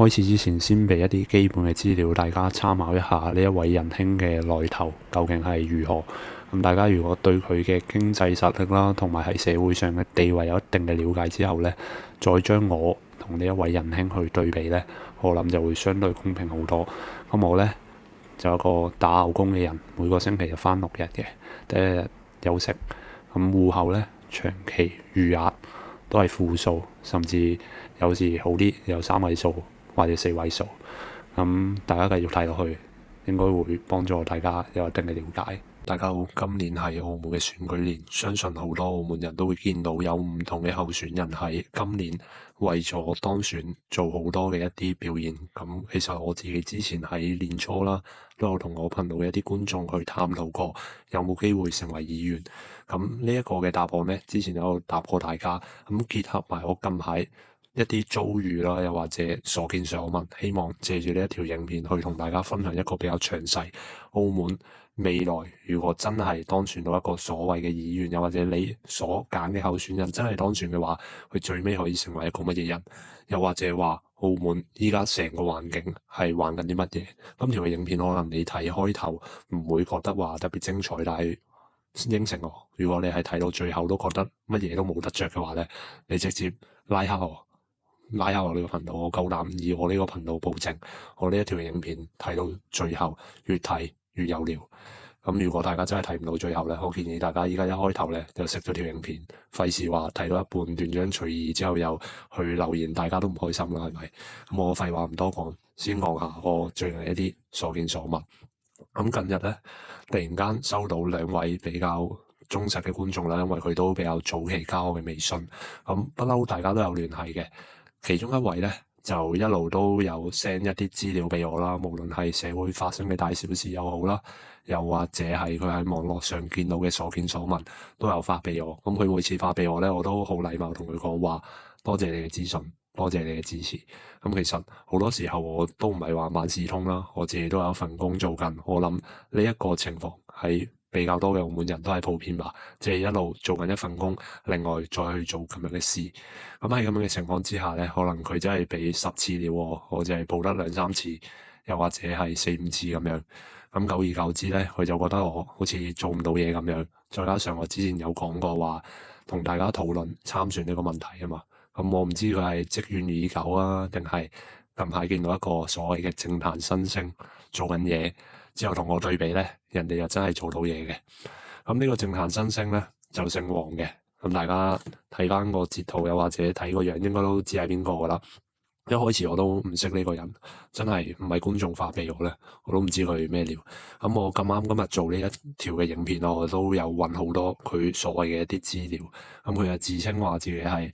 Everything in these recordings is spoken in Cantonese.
開始之前，先俾一啲基本嘅資料，大家參考一下呢一位仁兄嘅來頭究竟係如何。咁大家如果對佢嘅經濟實力啦，同埋喺社會上嘅地位有一定嘅了解之後呢，再將我同呢一位仁兄去對比呢，我諗就會相對公平好多。咁我呢，就有一個打牛工嘅人，每個星期就返6日嘅，第一日休息。咁戶口呢，長期餘額都係負數，甚至有時好啲有3位數或者4位數。咁大家繼續睇落去，應該會幫助大家有一定嘅了解。大家好，今年係澳門嘅選舉年，相信好多澳門人都會見到有唔同嘅候選人喺今年為咗當選做好多嘅一啲表現。咁其實我自己之前喺年初啦，都有同我頻道嘅一啲觀眾去探討過，有冇機會成為議員。咁呢一個嘅答案呢，之前有答過大家。咁結合埋我近排一啲遭遇啦，又或者所見所聞，希望借住呢一條影片去同大家分享一個比較詳細澳門未來如果真係當選到一個所謂嘅議員，又或者你所揀嘅候選人真係當選嘅話，佢最尾可以成為一個乜嘢人？又或者話澳門依家成個環境係玩緊啲乜嘢？今條嘅影片可能你睇開頭唔會覺得話特別精彩，但係應承我，如果你係睇到最後都覺得乜嘢都冇得着嘅話呢，你直接拉下我呢個頻道，我夠膽以我呢個頻道保證，我呢一條影片睇到最後越睇越有料。咁如果大家真係睇唔到最後呢，我建議大家依家一開頭呢就熄咗條影片，費事話睇到一半斷章取義之後又去留言，大家都唔開心啦，係咪？咁我廢話唔多講，先講下我最近一啲所見所聞。咁近日呢，突然間收到2位比較忠實嘅觀眾啦，因為佢都比較早期加我嘅微信，咁不嬲大家都有聯繫嘅。其中一位呢，就一路都有 send 一啲資料俾我啦，無論係社會發生嘅大小事又好啦，又或者係佢喺網絡上見到嘅所見所聞，都有發俾我。咁佢每次發俾我呢，我都好禮貌同佢講話，多謝你嘅資訊，多謝你嘅支持。咁其實好多時候我都唔係話萬事通啦，我自己都有一份工做緊。我諗呢一個情況係比較多嘅澳門人都係普遍吧，即係一路做緊一份工，另外再去做咁樣嘅事。咁喺咁樣嘅情況之下呢，可能佢真係俾10次料我淨係報得2、3次，又或者係4、5次咁樣。咁久而久之呢，佢就覺得我好似做唔到嘢咁樣。再加上我之前有講過話，同大家討論參選呢個問題啊嘛。咁我唔知佢係積怨已久啊，定係近排見到一個所謂嘅政壇新星做緊嘢，之後同我對比呢，人哋又真係做到嘢嘅。咁呢個政壇新星呢，就姓黃嘅。咁大家睇翻個截圖，又或者睇個樣，應該都知係邊個噶啦。一開始我都唔識呢個人，真係唔係觀眾發俾我咧，我都唔知佢咩料。咁我咁啱今日做呢一條嘅影片，我都有揾好多佢所謂嘅一啲資料。咁佢就自稱話自己係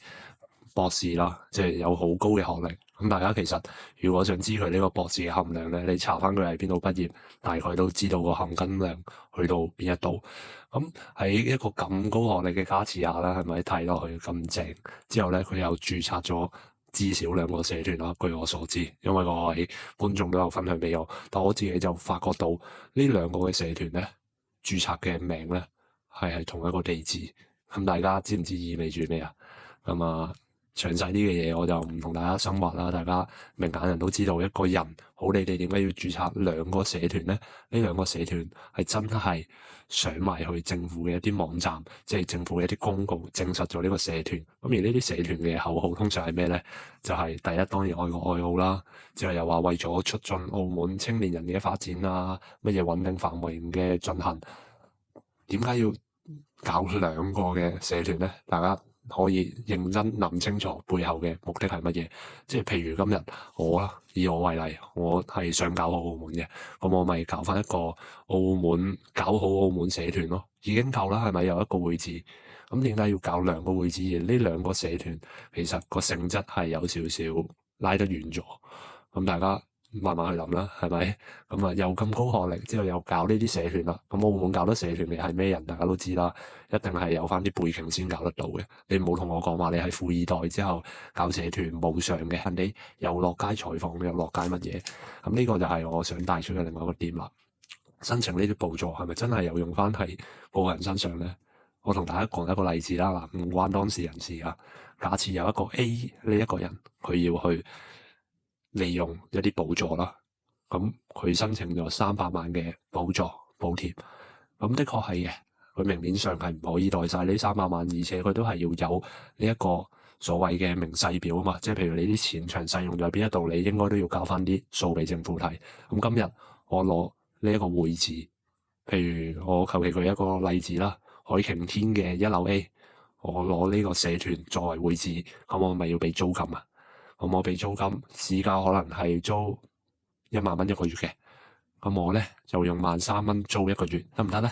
博士啦，即係有好高嘅學歷。咁大家其實如果想知佢呢個博士嘅含量咧，你查翻佢喺邊度畢業，大概都知道個含金量去到邊一度。咁喺一個咁高學歷嘅加持下啦，係咪睇落去咁正？之後咧，佢又註冊咗至少2個社團啦。據我所知，因為各位觀眾都有分享俾我，但我自己就發覺到呢2個嘅社團咧，註冊嘅名咧係同一個地址。咁大家知唔知意味住咩啊？咁啊〜詳細啲嘅嘢我就唔同大家深挖啦，大家明眼人都知道一個人好你哋點解要註冊2個社團呢？呢2個社團係真係上埋去政府嘅一啲網站，即係政府嘅一啲公告證實咗呢個社團。咁而呢啲社團嘅口號通常係咩呢？就係第一當然愛國愛澳啦，之後又話為咗促進澳門青年人嘅發展啊，乜嘢穩定繁榮嘅進行。點解要搞2個嘅社團呢？大家可以認真諗清楚背後嘅目的係乜嘢？即係譬如今日我啦，以我為例，我係想搞好澳門嘅，咁我咪搞翻一個搞好澳門社團咯，已經夠啦，係咪有一個會址？咁點解要搞2個會址？而呢2個社團其實個性質係有少少拉得遠咗，咁大家慢慢去諗啦，係咪？咁啊，又咁高學歷，之後又搞呢啲社團啦。咁澳門搞得社團嘅係咩人？大家都知啦，一定係有翻啲背景先搞得到嘅。你唔好同我講話你係富二代之後搞社團無償嘅，人哋又落街採訪，又落街乜嘢？咁呢個就係我想帶出嘅另外一個點啦。申請呢啲補助係咪真係有用翻喺個人身上呢？我同大家講一個例子啦，嗱，唔關當事人事啊。假設有一個 A 呢一個人，佢要去利用一啲補助啦。咁佢申請咗300萬嘅補助補貼，咁的確係嘅。佢明面上係唔可以袋晒呢300萬，而且佢都係要有呢一個所謂嘅明細表啊嘛，即係譬如你啲錢詳細用在邊一度，你應該都要交翻啲數俾政府睇。咁今日我攞呢一個會址，譬如我求其舉一個例子啦，海擎天嘅1樓 A， 我攞呢個社團作為會址，咁我咪要俾租金啊？咁我俾租金，市價可能係租1萬蚊一個月嘅，咁我咧就用13,000蚊租一個月，得唔得咧？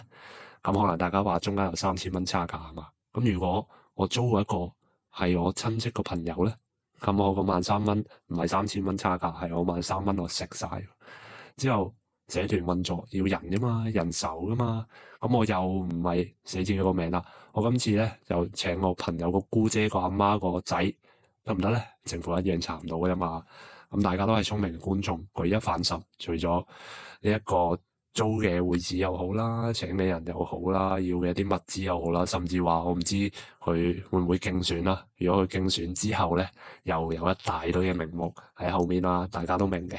咁可能大家話中間有3000蚊差價啊嘛。咁如果我租一個係我親戚個朋友咧，咁我個13,000蚊唔係3000蚊差價，係我13,000蚊我食晒。之後社團運作要人噶嘛，人手噶嘛，咁我又唔係寫自己個名啦。我今次咧就請我朋友個姑姐個阿媽個仔，得唔得咧？政府一樣查唔到噶嘛。咁大家都係聰明嘅觀眾，舉一反十，除咗呢一個租嘅會址又好啦，請嘅人又好啦，要嘅啲物資又好啦，甚至話我唔知佢會唔會競選啦。如果佢競選之後咧，又有一大堆嘅名目喺後面啦，大家都明嘅。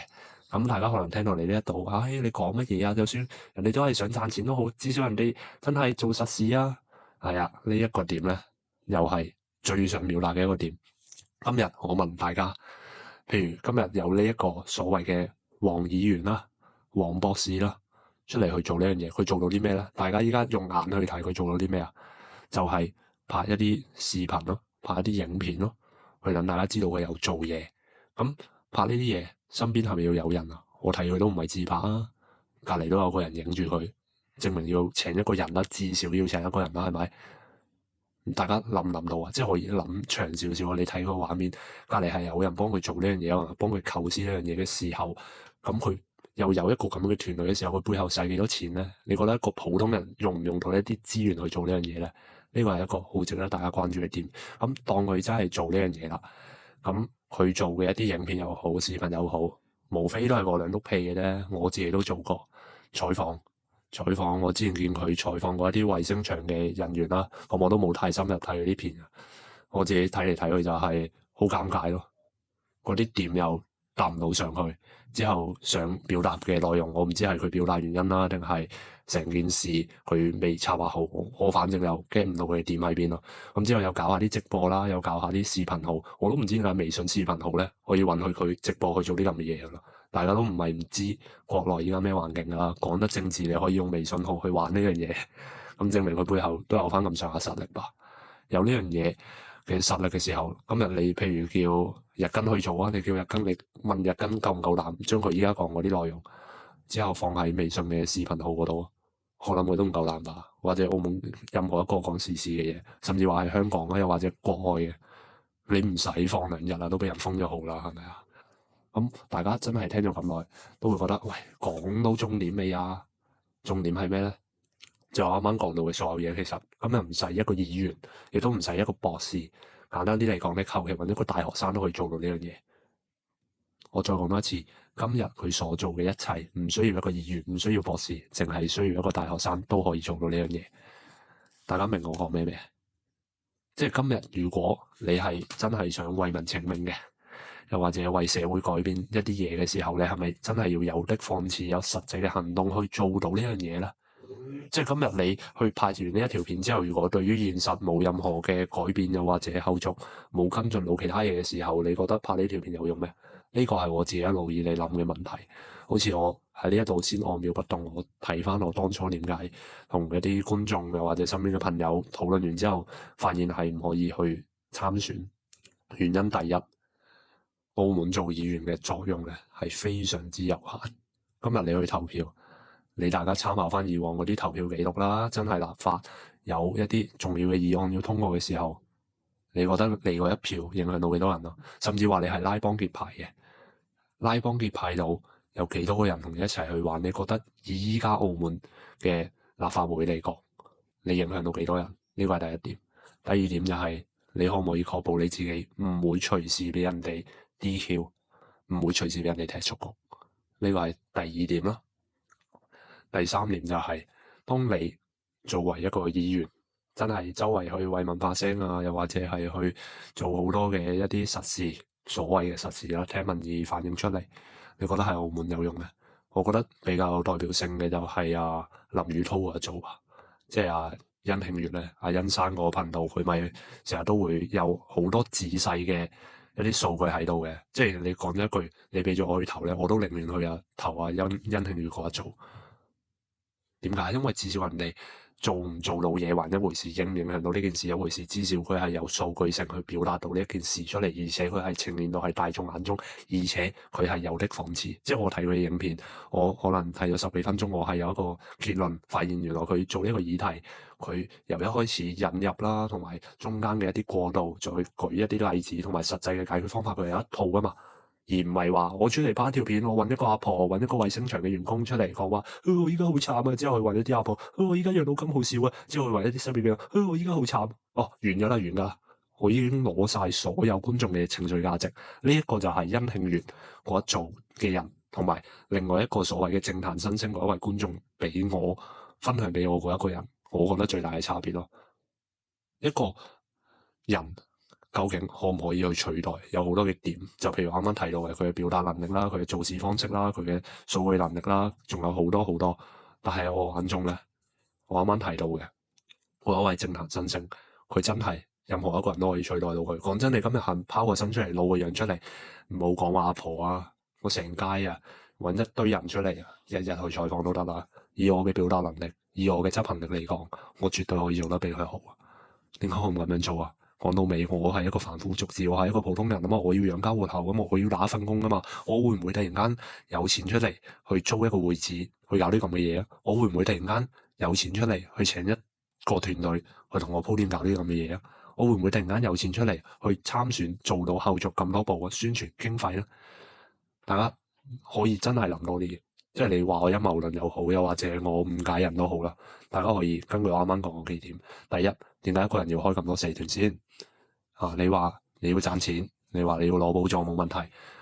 咁大家可能聽到你呢一度，你講乜嘢啊？就算人哋都係想賺錢都好，至少人哋真係做實事啊。係啊，呢一個點咧，又係最想表達嘅一個點。今日我問大家，譬如今日有呢一個所謂嘅黃議員啦、黃博士啦，出嚟去做呢樣嘢，佢做到啲咩咧？大家依家用眼去睇佢做到啲咩啊？就係拍一啲視頻咯，拍一啲影片咯，去等大家知道佢有做嘢。咁拍呢啲嘢，身邊係咪要有人啊？我睇佢都唔係自拍啊，隔籬都有個人影住佢，證明要請一個人啦，至少要請一個人啦，係咪？大家諗唔諗到啊？即係可以諗長少少啊！你睇個畫面，隔籬係有人幫佢做呢樣嘢啊，幫佢構思呢樣嘢嘅時候，咁佢又有一個咁嘅團隊嘅時候，佢背後使幾多錢咧？你覺得一個普通人用唔用到一啲資源去做呢樣嘢咧？呢個係一個好值得大家關注嘅點。咁當佢真係做呢樣嘢啦，咁佢做嘅一啲影片又好，視頻又好，無非都係個兩碌屁嘅啫。我自己都做過採訪，我之前見佢採訪過一啲衛星場嘅人員啦，咁我都冇太深入睇佢啲片啊。我自己睇嚟睇去就係好尷尬咯，嗰啲點又答唔到上去，之後想表達嘅內容，我唔知係佢表達原因啦，定係成件事佢未策劃好。我反正又 get 唔到佢點喺邊咯。咁之後又搞下啲直播啦，又搞下啲視頻號，我都唔知點解微信視頻號咧可以允許佢直播去做啲咁嘅嘢噶啦。大家都唔係唔知國內而家咩環境噶啦，講得政治你可以用微信號去玩呢樣嘢，咁證明佢背後都有翻咁上下實力吧。有呢樣嘢嘅實力嘅時候，今日你譬如叫日更去做啊，你叫日更，你問日更夠唔夠膽將佢而家講嗰啲內容之後放喺微信嘅視頻號嗰度，我諗佢都唔夠膽吧。或者澳門任何一個講時事嘅嘢，甚至話係香港啊，又或者國外嘅，你唔使放2日啦，都俾人封咗號啦，係咪啊？咁大家真係聽咗咁耐，都會覺得喂，講到重點未啊？重點係咩咧？就我啱啱講到嘅所有嘢，其實咁又唔使一個議員，亦都唔使一個博士。簡單啲嚟講，你求其揾一個大學生都可以做到呢樣嘢。我再講多一次，今日佢所做嘅一切，唔需要一個議員，唔需要博士，淨係需要一個大學生都可以做到呢樣嘢。大家明我講咩未？即係今日，如果你係真係想為民請命嘅，又或者為社會改變一啲嘢嘅時候，你係咪真係要有的放矢，有實際嘅行動去做到呢樣嘢咧？即係今日你去拍完呢一條片之後，如果對於現實冇任何嘅改變，又或者後續冇跟進到其他嘢嘅時候，你覺得拍呢條片有用咩？呢個係我自己一路以嚟諗嘅問題。好似我喺呢一度先按秒不動，我睇翻我當初點解同一啲觀眾又或者身邊嘅朋友討論完之後，發現係唔可以去參選。原因第一，澳門做議員嘅作用咧係非常之有限。今日你去投票，你大家參考翻以往嗰啲投票記錄啦，真係立法有一啲重要嘅議案要通過嘅時候，你覺得你嗰一票影響到幾多人啊？甚至話你係拉幫結派嘅，拉幫結派到有幾多個人同你一齊去玩？你覺得以依家澳門嘅立法會嚟講，你影響到幾多人？呢個係第一點。第二點就係你可唔可以確保你自己唔會隨時俾人哋 DQ， 唔會隨時俾人哋踢出局？呢個係第二點啦。第三點就係，當你作為一個議員，真係周圍去為民發聲啊，又或者係去做好多嘅一啲實事，所謂嘅實事啦，聽民意反映出嚟，你覺得喺澳門有用嘅？我覺得比較有代表性嘅就係林宇滔嗰一組啊，即係殷慶月咧，殷生嗰個頻道，佢咪成日都會有好多仔細嘅一啲數據喺度嘅，即係你講一句，你俾咗我去投咧，我都寧願去投殷慶月嗰一組。點解？因為至少人哋做唔做到嘢還一回事，影唔影響到呢件事一回事。至少佢係有數據性去表達到呢一件事出嚟，而且佢係呈現到係大眾眼中，而且佢係有的放矢。即係我睇佢嘅影片，我可能睇咗10幾分鐘，我係有一個結論，發現原來佢做呢個議題，佢由一開始引入啦，同埋中間嘅一啲過渡，再舉一啲例子同埋實際嘅解決方法，佢有一套㗎嘛。而唔係話我出嚟拍一條片，我揾一個阿婆，揾一個衛星場嘅員工出嚟講話，我依家好慘啊！之後去揾一啲阿婆，我依家養到咁好笑啊！之後去揾一啲身邊嘅，我依家好慘。哦，完㗎啦，完㗎啦！我已經攞晒所有觀眾嘅情緒價值。呢一個就係殷慶月嗰一組嘅人，同埋另外一個所謂嘅政壇新星嗰一位觀眾，俾我分享俾我嗰一個人，我覺得最大嘅差別咯。一個人究竟可唔可以去取代？有好多嘅點，就譬如啱啱提到嘅佢嘅表達能力啦，佢嘅做事方式啦，佢嘅數據能力啦，仲有好多好多。但係我眼中咧，我啱啱提到嘅嗰一位政壇新星，佢真係任何一個人都可以取代到佢。講真，你今日肯拋個身出嚟，露個樣出嚟，唔好講話阿婆啊，我成街揾一堆人出嚟，日日去採訪都得啦。以我嘅表達能力，以我嘅執行力嚟講，我絕對可以做得比佢好。點解我唔咁樣做啊？講到尾，我係一個凡夫俗子，我係一個普通人啊嘛，我要養家活口啊嘛，我要打一份工啊嘛，我會唔會突然間有錢出嚟去租一個會址去搞啲咁嘅嘢啊？我會唔會突然間有錢出嚟去請一個團隊去同我鋪墊搞啲咁嘅嘢啊？我會唔會突然間有錢出嚟去參選做到後續咁多步嘅宣傳經費咧？大家可以真係諗多啲，即係你話我陰謀論又好，又或者我誤解人都好啦。大家可以根據我啱啱講嘅幾點，第一，點解一個人要開咁多社團先？你話你要賺錢，你話你要攞寶座冇問題，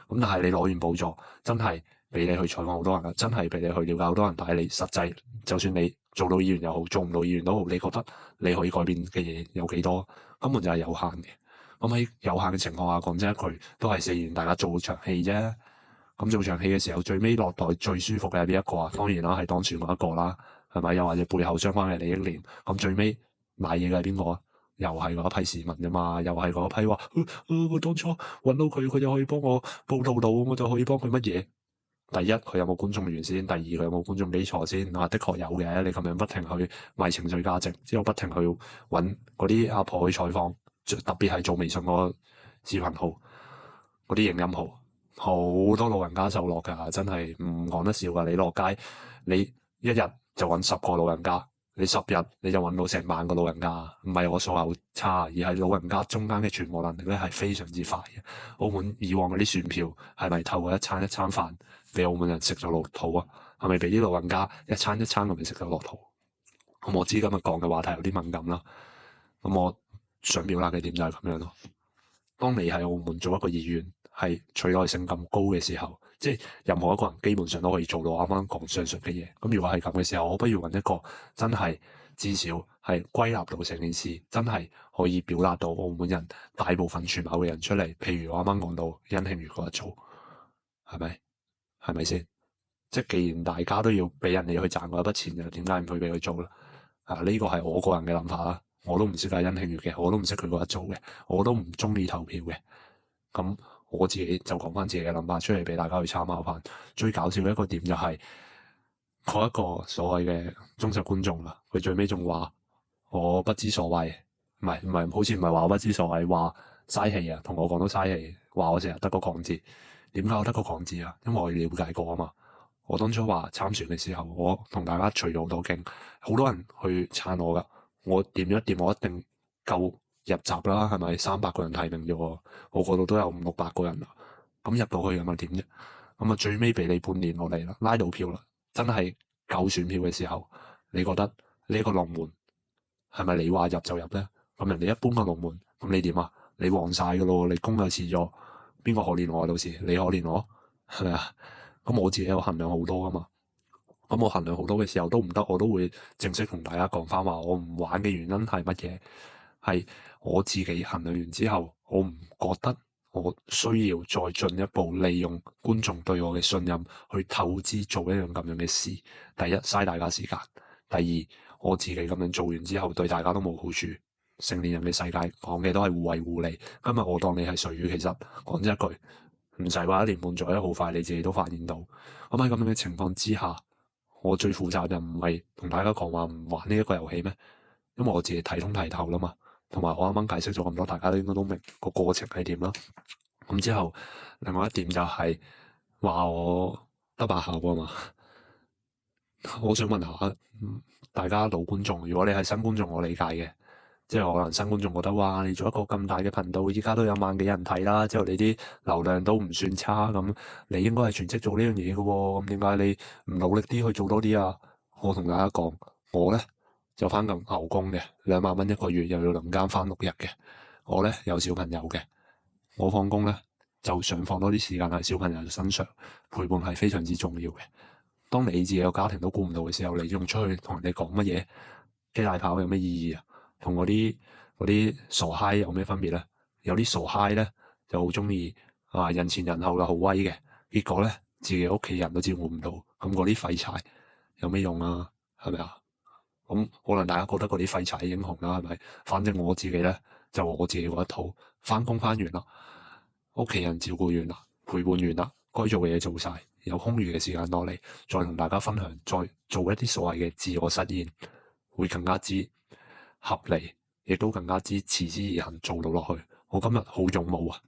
咁但係你攞完寶座，真係俾你去採訪好多人啊，真係俾你去了解好多人，但係你實際，就算你做到議員又好，做唔到議員都好，你覺得你可以改變嘅嘢有幾多？根本就係有限嘅。咁喺有限嘅情況下，講真一句，都係誓言大家做場戲啫。咁做場戲嘅時候，最尾落袋最舒服嘅係邊一個啊？當然啦，係當選嗰一個啦，係咪？又或者背後相關嘅利益鏈，咁最尾買嘢嘅係邊個啊？又係嗰一批市民啫嘛，又係嗰一批話，我當初揾到佢，佢就可以幫我報道到，我就可以幫佢乜嘢？第一，佢有冇觀眾緣先？第二，佢有冇觀眾基礎先？的確有嘅。你咁樣不停去賣情緒價值，之後不停去揾嗰啲阿婆去採訪，特別係做微信個視頻號嗰啲影音號。好多老人家受落㗎，真係唔講得笑㗎。你落街，你一日就揾10個老人家，你10日你就揾到成萬個老人家。唔係我數口差，而係老人家中間嘅傳播能力咧係非常之快嘅。澳門以往嗰啲選票係咪透過一餐一餐飯俾澳門人食咗落肚啊？係咪俾啲老人家一餐一餐咁樣食咗落肚？咁我知今日講嘅話題有啲敏感啦。咁我想表達嘅點就係咁樣咯。當你喺澳門做一個議員，係取代性咁高嘅時候，即係任何一個人基本上都可以做到啱啱講上述嘅嘢。咁如果係咁嘅時候，我不如揾一個真係至少係歸納到成件事，真係可以表達到澳門人大部分全貌嘅人出嚟。譬如我啱啱講到殷慶月嗰一組，係咪？係咪先？即係既然大家都要俾人哋去賺嗰一筆錢，就點解唔去俾佢做咧？呢個係我個人嘅諗法啦。我都唔識阿殷慶月嘅，我都唔識佢嗰一組嘅，我都唔中意投票嘅。咁我自己就講翻自己嘅諗法出嚟俾大家去參考翻。最搞笑嘅一個點就係嗰一個所謂嘅忠實觀眾啦，佢最尾仲話我不知所謂，唔係，好似唔係話我不知所謂，話嘥氣啊，同我講都嘥氣，話我成日得個講字。點解我得個講字啊？因為我了解過啊嘛。我當初話參選嘅時候，我同大家除咗好多經，好多人去撐我噶。我點一點，我一定夠入閘啦，係咪？300個人提名咗我嗰度都有500-600個人啦。咁入到去咁啊點啫？咁啊最尾俾你半年落嚟啦，拉到票啦，真係夠選票嘅時候，你覺得呢個龍門係咪你話入就入咧？咁人哋一般個龍門，咁你點啊？你旺晒噶咯，你功又遲咗，邊個可憐我啊？到時你可憐我係咪啊？咁我自己有衡量好多噶嘛。咁我衡量好多嘅時候都唔得，我都會正式同大家講翻話，我唔玩嘅原因係乜嘢？係我自己衡量完之後，我唔覺得我需要再進一步利用觀眾對我嘅信任去透支做一樣咁樣嘅事。第一，嘥大家時間；第二，我自己咁樣做完之後對大家都冇好處。成年人嘅世界講嘅都係互惠互利。今日我當你係水魚，其實講真一句，唔使話一年半載，好快你自己都發現到。咁喺咁樣嘅情況之下，我最負責任唔係同大家講話唔玩呢一個遊戲咩？因為我自己睇通睇透啦嘛，同埋我啱啱解釋咗咁多，大家都應該都明個過程係點啦。咁之後，另外一點就係話我得把口啊嘛。我想問下大家老觀眾，如果你係新觀眾，我理解嘅，即係可能新觀眾覺得哇，你做一個咁大嘅頻道，依家都有萬幾人睇啦，之後你啲流量都唔算差，咁你應該係全職做呢樣嘢嘅喎，咁點解你唔努力啲去做多啲啊？我同大家講，我咧就返緊牛工嘅，2萬蚊一個月，又要輪更返6日嘅。我咧有小朋友嘅，我放工咧就想放多啲時間喺小朋友身上，陪伴係非常之重要嘅。當你自己個家庭都顧唔到嘅時候，你仲出去同人哋講乜嘢？機大炮有咩意義啊？同嗰啲傻閪有咩分別咧？有啲傻閪咧就好中意人前人後嘅好威嘅，結果咧自己屋企人都照顧唔到，咁嗰啲廢柴有咩用啊？係咪啊？咁可能大家覺得嗰啲廢柴係英雄啦，係咪？反正我自己咧就我自己嗰一套，翻工翻完啦，屋企人照顧完啦，陪伴完啦，該做嘅嘢做晒，有空餘嘅時間落嚟，再同大家分享，再做一啲所謂嘅自我實現，會更加之合理，亦都更加之持之以恆做到落去。我今日好勇武啊！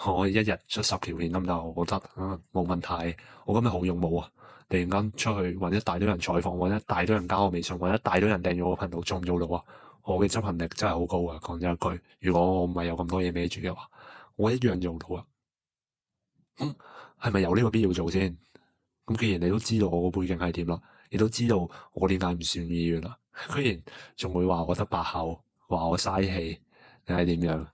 我一日出10條片得唔得？我覺得冇問題。我今日好勇武啊！突然間出去揾一大堆人採訪，揾一大堆人加我微信，揾一大堆人訂閱我頻道，做唔做到啊？我嘅執行力真係好高啊！講真一句，如果我唔係有咁多嘢孭住嘅話，我一樣做到啊！咁係咪有呢個必要做先？咁既然你都知道我個背景係點啦，亦都知道我點解唔算議員啦，居然仲會話我得把口，話我嘥氣定係點樣？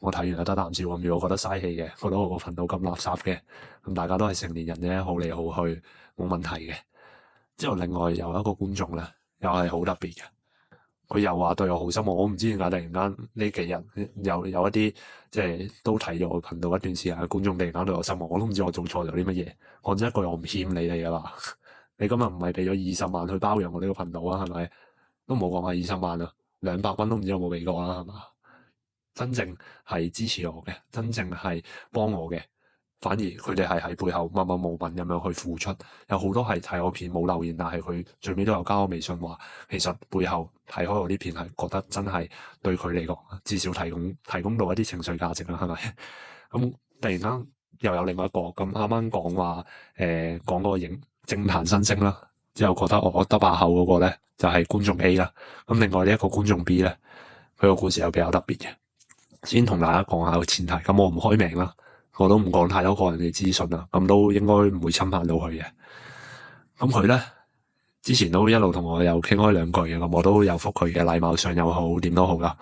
我睇完就得啖笑咁。如果覺得嘥氣嘅，覺得我個頻道咁垃圾嘅，咁大家都係成年人啫，好嚟好去冇問題嘅。之後另外有一個觀眾咧，又係好特別嘅，佢又話對我好失望。我唔知點解突然間呢幾日有一啲即係都睇咗我頻道一段時間嘅觀眾突然間對我失望，我都唔知我做錯咗啲乜嘢。講真一句，我唔欠你哋噶啦。你今日唔係俾咗20萬去包養我呢個頻道啊？係咪？都冇講話20萬啊，200蚊都唔知有冇俾過啦，係嘛？真正係支持我嘅，真正係幫我嘅，反而佢哋係喺背後默默無聞咁樣去付出。有好多係睇我片冇留言，但係佢最尾都有加我微信話，其實背後睇開我啲片係覺得真係對佢嚟講，至少提供到一啲情緒價值啦，係咪？咁突然間又有另外一個咁啱啱講話講嗰個政壇新星啦，之後覺得我得把口嗰個咧就係觀眾 A 啦。咁另外呢一個觀眾 B 咧，佢個故事又比較特別嘅。先同大家講下個前提，咁我唔開名啦，我都唔講太多個人嘅資訊啦，咁都應該唔會侵犯到佢嘅。咁佢咧之前都一路同我有傾開2句嘅，咁我都有覆佢嘅，禮貌上又好，點都好啦。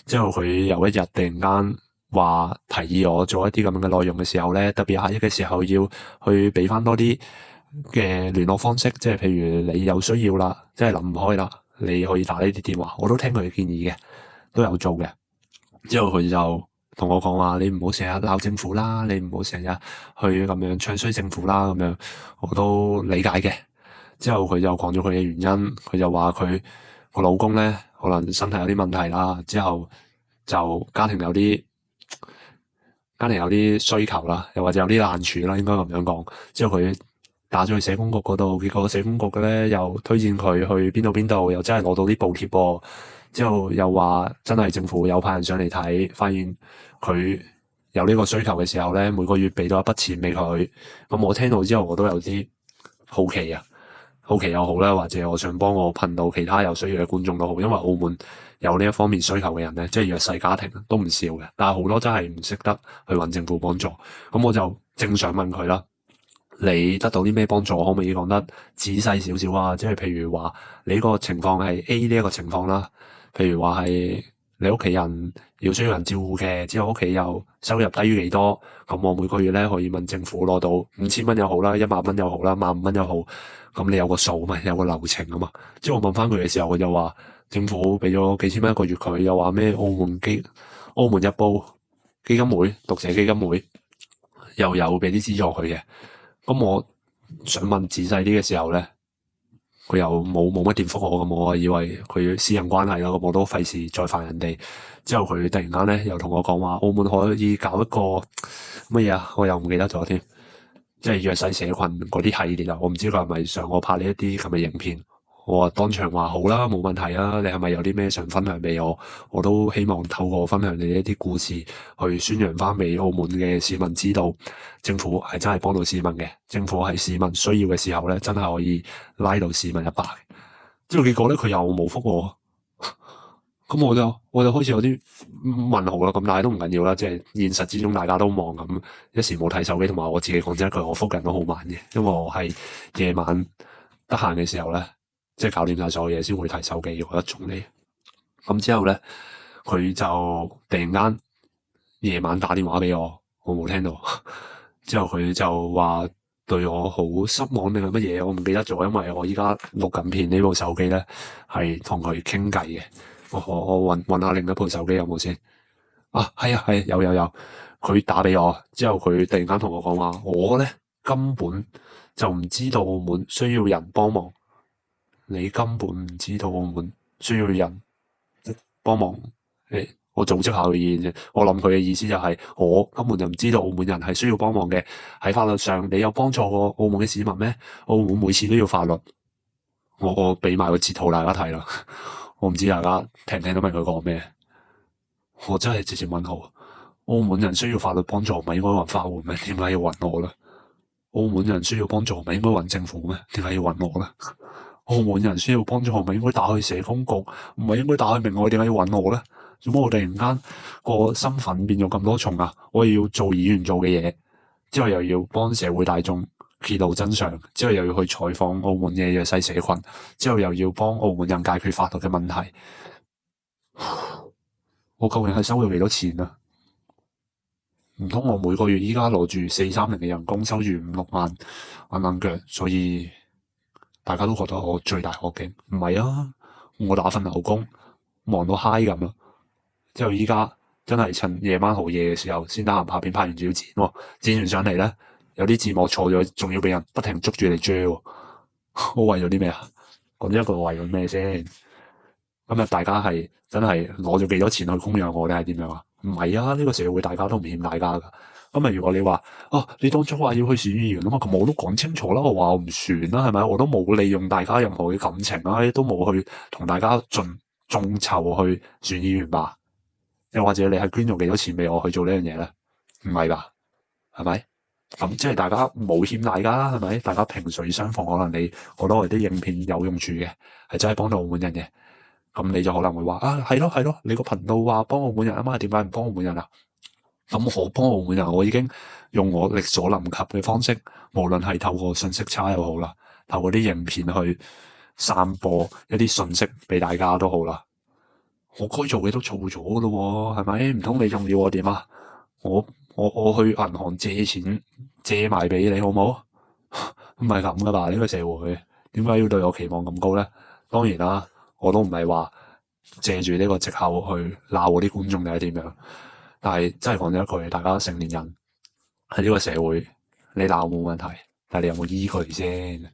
之後佢有一日突然間話提議我做一啲咁樣嘅內容嘅時候咧，特別壓抑嘅時候要去俾翻多啲嘅聯絡方式，即係譬如你有需要啦，即係諗唔開啦，你可以打呢啲電話，我都聽佢嘅建議嘅，都有做嘅。之後佢就同我講話，你唔好成日鬧政府啦，你唔好成日去咁樣唱衰政府啦，咁樣我都理解嘅。之後佢就講咗佢嘅原因，佢就話佢個老公咧可能身體有啲問題啦，之後就家庭有啲需求啦，又或者有啲難處啦，應該咁樣講。之後佢打咗去社工局嗰度，結果社工局嘅咧又推薦佢去邊度，又真係攞到啲補貼喎。之後又話真係政府有派人上嚟睇，發現佢有呢個需求嘅時候咧，每個月俾到一筆錢俾佢。咁我聽到之後，我都有啲好奇啊，好奇又好啦，或者我想幫我頻道其他有需要嘅觀眾都好，因為澳門有呢一方面需求嘅人咧，即係弱勢家庭都唔少嘅，但係好多真係唔識得去揾政府幫助。咁我就正想問佢啦，你得到啲咩幫助？可唔可以講得仔細少少啊？即係譬如話你個情況係 A 呢一個情況啦。譬如話係你屋企人需要人照顧嘅，之後屋企又收入低於幾多，咁我每個月咧可以問政府攞到5000蚊又好啦，10000蚊又好啦，15000蚊又好，咁你有個數嘛，有個流程啊嘛。之後我問翻佢嘅時候，佢就話政府俾咗幾千蚊一個月佢，又話咩澳門日報基金會、讀者基金會又有俾啲資助佢嘅。咁我想問仔細啲嘅時候咧，佢又冇乜點覆我，咁我以為佢私人關係啦，咁我都費事再煩人哋。之後佢突然間咧又同我講話，澳門可以搞一個乜嘢啊？我又唔記得咗添，即係弱勢社群嗰啲系列啊。我唔知佢係咪想我拍呢一啲咁嘅影片。我當場話好啦，冇問題啊！你係咪有啲咩想分享俾我？我都希望透過分享你一啲故事，去宣揚翻俾澳門嘅市民知道，政府係真係幫到市民嘅。政府係市民需要嘅時候咧，真係可以拉到市民一把。之後結果咧，佢又冇覆我，咁我就開始有啲問號啦。咁但係都唔緊要啦，即係現實之中大家都忙咁，一時冇睇手機，同埋我自己講真一句，我覆人都好慢嘅，因為我係夜晚得閒嘅時候咧。即係搞掂晒所有嘢先會睇手機嗰一種嚟。咁之後咧，佢就突然間夜晚打電話俾我，我冇聽到。之後佢就話對我好失望定係乜嘢，我唔記得咗。因為我依家錄緊片呢部手機咧係同佢傾偈嘅。我揾下另一部手機有冇先。啊，係啊，係有。佢打俾我之後，佢突然間同我講話，我咧根本就唔知道澳門需要人幫忙。你根本唔知道澳門需要人幫忙，我組織下佢意見啫。我諗佢嘅意思就係，我根本就唔知道澳門人係需要幫忙嘅。喺法律上，你有幫助過澳門嘅市民咩？澳門每次都要法律。我俾埋個截圖大家睇啦。我唔知大家聽唔聽到明佢講咩？我真係直接問號。澳門人需要法律幫助，咪應該揾法援咩？點解要揾我咧？澳門人需要幫助，咪應該揾政府咩？點解要揾我咧？澳門人需要幫助，咪應該打去社工局，唔係應該打去明愛？點解要揾我咧？做乜我突然間個身份變咗咁多重啊？我要做議員做嘅嘢，之後又要幫社會大眾揭露真相，之後又要去採訪澳門嘅弱勢社群，之後又要幫澳門人解決法律嘅問題。我究竟係收咗幾多錢啊？唔通我每個月依家攞住430嘅人工，收住5-6萬硬腳，所以大家都覺得我罪大惡極？唔係啊，我打份牛工，忙到嗨咁啊！之後依家真係趁夜晚好夜嘅時候先得閒拍片，拍完就要剪喎，剪完上嚟咧有啲字幕錯咗，仲要俾人不停捉住嚟追喎。我為咗啲咩啊？講真一句，我為咗咩先？今日大家係真係攞咗幾多錢去供養我，定係點樣啊？唔係啊，呢個社會大家都唔欠大家噶。咁啊，如果你話你當初話要去選議員啊嘛，咁我都講清楚啦。我話我唔選啦，係咪？我都冇利用大家任何嘅感情啊，都冇去同大家眾籌去選議員吧？又或者你係捐咗幾多錢俾我去做呢樣嘢咧？唔係吧？係咪？咁即係大家冇欠大家，係咪？大家萍水相逢，可能你覺得我啲影片有用處嘅，係真係幫到澳門人嘅。咁你就可能會話係咯，你個頻道話幫澳門人啊嘛，點解唔幫澳門人啊？咁我幫澳門人，我已經用我力所能及嘅方式，無論係透過信息差又好啦，透過啲影片去散播一啲信息俾大家都好啦。我該做嘅都做咗噶咯，係咪？唔通你仲要我點啊？我去銀行借錢借埋俾你好唔好？唔係咁噶吧？呢個社會點解要對我期望咁高咧？當然啦。我都唔係話借住呢個藉口去鬧我啲觀眾定係點樣，但係真係講咗一句，大家成年人喺呢個社會，你鬧冇問題，但係你有冇依據先？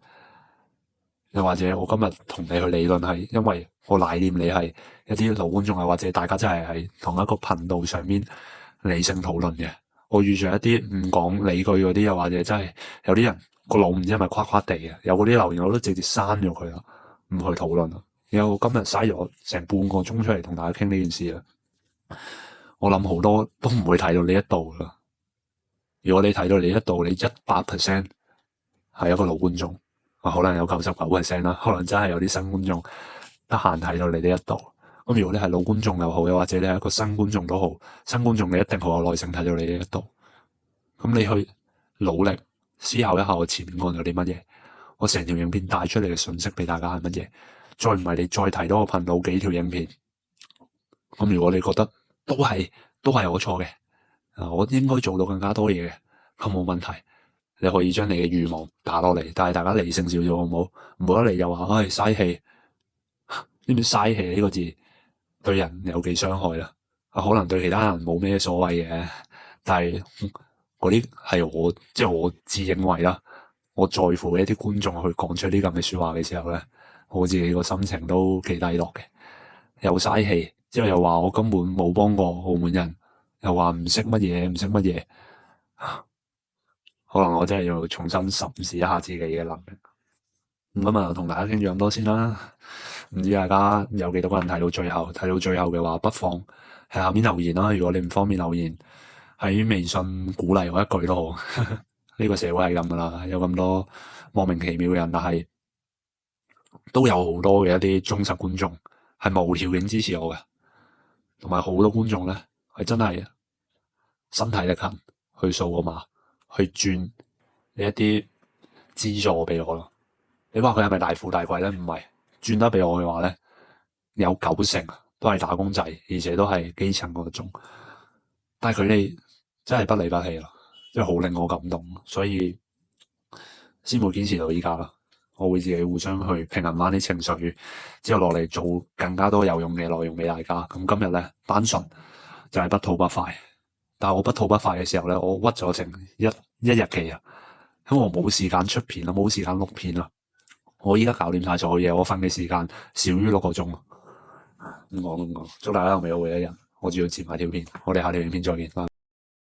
又或者我今日同你去理論係因為我懷念你係一啲老觀眾啊，或者大家真係喺同一個頻道上面理性討論嘅。我遇上一啲唔講理據嗰啲，又或者真係有啲人個腦唔知係咪垮垮地嘅，有嗰啲留言我都直接刪咗佢啦，唔去討論啦。然後今日嘥咗成半個鐘出嚟同大家傾呢件事啦，我諗好多都唔會睇到呢一度啦。如果你睇到呢一度，你100%係一個老觀眾，可能有99%啦，可能真係有啲新觀眾得閒睇到你呢一度。咁如果你係老觀眾又好，又或者你係一個新觀眾都好，新觀眾你一定好有耐性睇到你呢一度。咁你去努力思考一下我前面講咗啲乜嘢，我成條影片帶出嚟嘅信息俾大家係乜嘢？再唔係你再睇多個頻道幾條影片，咁如果你覺得都係我錯嘅，我應該做到更加多嘢嘅，咁冇問題。你可以將你嘅慾望打落嚟，但係大家理性少少好唔好？唔好一嚟又話嘥氣，知唔知嘥氣呢個字對人有幾傷害啦？可能對其他人冇咩所謂嘅，但係嗰啲係我即係我自認為啦，我在乎嘅一啲觀眾去講出啲咁嘅説話嘅時候咧，我自己個心情都幾低落嘅，又嘥氣，之後又話我根本冇幫過澳門人，又話唔識乜嘢，唔識乜嘢，可能我真係要重新審視一下自己嘅能力。咁啊，同大家傾咗咁多先啦。唔知大家有幾多個人睇到最後？睇到最後嘅話，不妨喺下面留言啦。如果你唔方便留言，喺微信鼓勵我一句都好。呢個社會係咁噶啦，有咁多莫名其妙嘅人，但係都有好多嘅一啲忠實觀眾係無條件支持我嘅，同埋好多觀眾咧係真係身體力行去掃我碼，去轉呢一啲資助俾我咯。你話佢係咪大富大貴咧？唔係，轉得俾我嘅話咧，有90%都係打工仔，而且都係基層嗰種。但係佢哋真係不離不棄咯，真係好令我感動，所以先會堅持到依家啦。我會自己互相去平衡翻啲情緒，之後落嚟做更加多有用嘅內容俾大家。咁今日咧，單純就係不吐不快。但係我不吐不快嘅時候咧，我屈咗成一日期啊，因為我冇時間出片啦，冇時間錄片啦。我依家搞掂晒所有嘢，我瞓嘅時間少於6個鐘。唔講，祝大家有美好嘅一日。我仲要剪埋條片，我哋下條影片再見，拜拜。